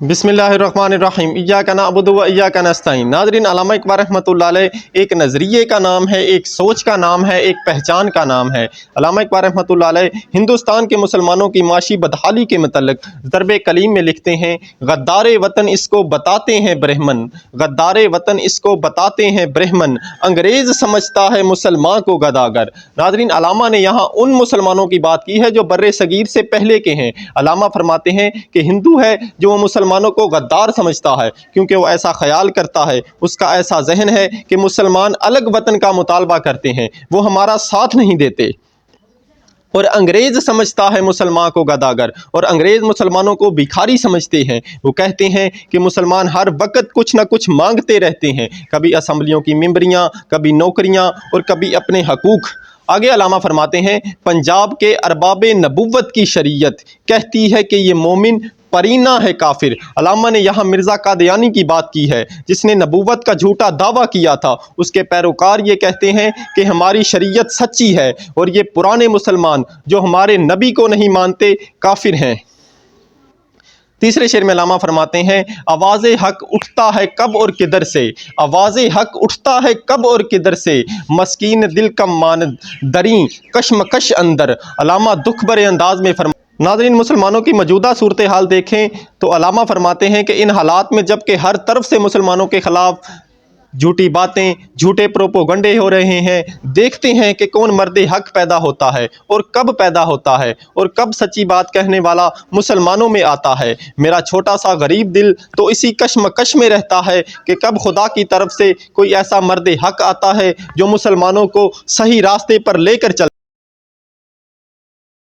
बिस्मिल्लाहिर्रहमानिर्रहीम इय्याका नअबुदु व इय्याका नस्तईन। नाज़रीन, अल्लामा इक़बाल रहमतुल्लाह अलैह एक नज़रिए का नाम है, एक सोच का नाम है, एक पहचान का नाम है। अल्लामा इक़बाल रहमतुल्लाह अलैह हिंदुस्तान के मुसलमानों की माशी बदहाली के मतलब ज़रब कलीम में लिखते हैं, गद्दारे वतन इसको बताते हैं ब्रह्मन, गद्दारे वतन इसको बताते हैं ब्रह्मन, अंग्रेज़ समझता है मुसलमान को गदागर। नाज़रीन, अल्लामा ने यहाँ उन मुसलमानों की बात की है जो बर्रे सगीर से पहले के हैं। अल्लामा फरमाते हैं कि हिंदू है जो मुसलमानों को गद्दार समझता है, क्योंकि वो ऐसा ख्याल करता है, उसका ऐसा जहन है कि मुसलमान अलग वतन का मुतालबा करते हैं, वो हमारा साथ नहीं देते। और अंग्रेज़ समझता है मुसलमान को गदागर, और अंग्रेज़ मुसलमानों को भिखारी समझते हैं। वो कहते हैं कि मुसलमान हर वक्त कुछ ना कुछ मांगते रहते हैं, कभी असम्बलियों की मेंबरियाँ, कभी नौकरियाँ और कभी अपने हकूक़। आगे अल्लामा फरमाते हैं, पंजाब के अरबाबे नबुव्वत की शरीयत कहती है कि ये मोमिन परीना है काफिर। अल्लामा ने यहाँ मिर्ज़ा कादियानी की बात की है, जिसने नबूवत का झूठा दावा किया था। उसके पैरोकार ये कहते हैं कि हमारी शरीयत सच्ची है, और ये पुराने मुसलमान जो हमारे नबी को नहीं मानते काफिर हैं। तीसरे शेर में अल्लामा फरमाते हैं, आवाज़े हक उठता है कब और किधर से, आवाज़े हक उठता है कब और किधर से, मस्कीन दिल कम मानद दरी कशमकश अंदर। अल्लामा दुख भरे अंदाज में नाज़रीन, मुसलमानों की मौजूदा सूरत हाल देखें तो अल्लामा फरमाते हैं कि इन हालात में जबकि हर तरफ से मुसलमानों के ख़िलाफ़ झूठी बातें, झूठे प्रोपोगंडे हो रहे हैं, देखते हैं कि कौन मर्द हक पैदा होता है और कब पैदा होता है, और कब सच्ची बात कहने वाला मुसलमानों में आता है। मेरा छोटा सा गरीब दिल तो इसी कशमकश में रहता है कि कब खुदा की तरफ से कोई ऐसा मर्द हक आता है जो मुसलमानों को सही रास्ते पर लेकर चल